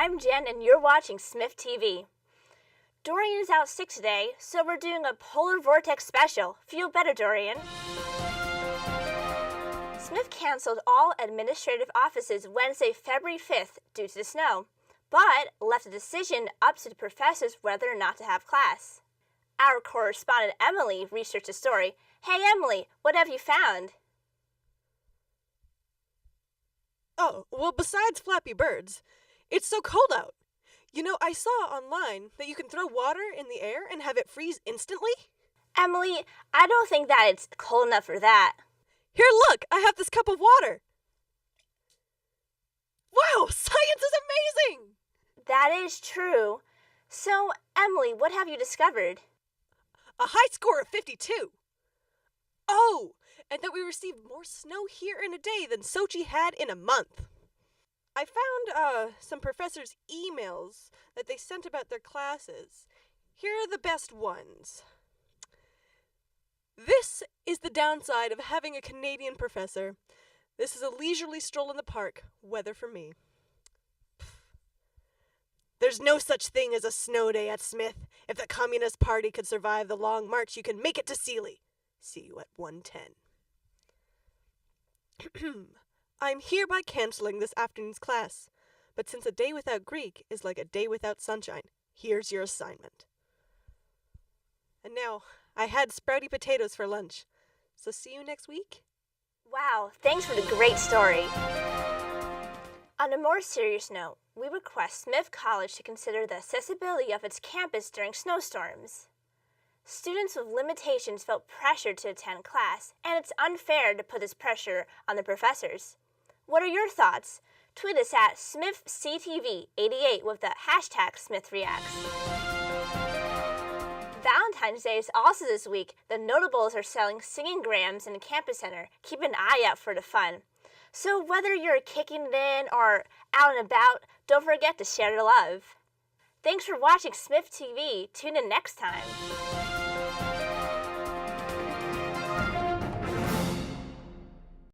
I'm Jen and you're watching Smith TV. Dorian is out sick today, so we're doing a polar vortex special. Feel better, Dorian. Smith canceled all administrative offices Wednesday, February 5th due to the snow, but left the decision up to the professors whether or not to have class. Our correspondent Emily researched the story. Hey Emily, what have you found? Oh, well, besides Flappy Birds, it's so cold out. You know, I saw online that you can throw water in the air and have it freeze instantly. Emily, I don't think that it's cold enough for that. Here, look, I have this cup of water. Wow, science is amazing! That is true. So, Emily, what have you discovered? A high score of 52. Oh, and that we received more snow here in a day than Sochi had in a month. I found some professors' emails that they sent about their classes. Here are the best ones. This is the downside of having a Canadian professor. This is a leisurely stroll in the park, weather for me. There's no such thing as a snow day at Smith. If the Communist Party could survive the long march, you can make it to Sealy. See you at 1:10. I'm hereby canceling this afternoon's class. But since a day without Greek is like a day without sunshine, here's your assignment. And now, I had sprouty potatoes for lunch. So see you next week? Wow, thanks for the great story. On a more serious note, we request Smith College to consider the accessibility of its campus during snowstorms. Students with limitations felt pressured to attend class, and it's unfair to put this pressure on the professors. What are your thoughts? Tweet us at SmithCTV88 with the hashtag SmithReacts. Valentine's Day is also this week. The notables are selling singing grams in the campus center. Keep an eye out for the fun. So whether you're kicking it in or out and about, don't forget to share the love. Thanks for watching Smith TV. Tune in next time.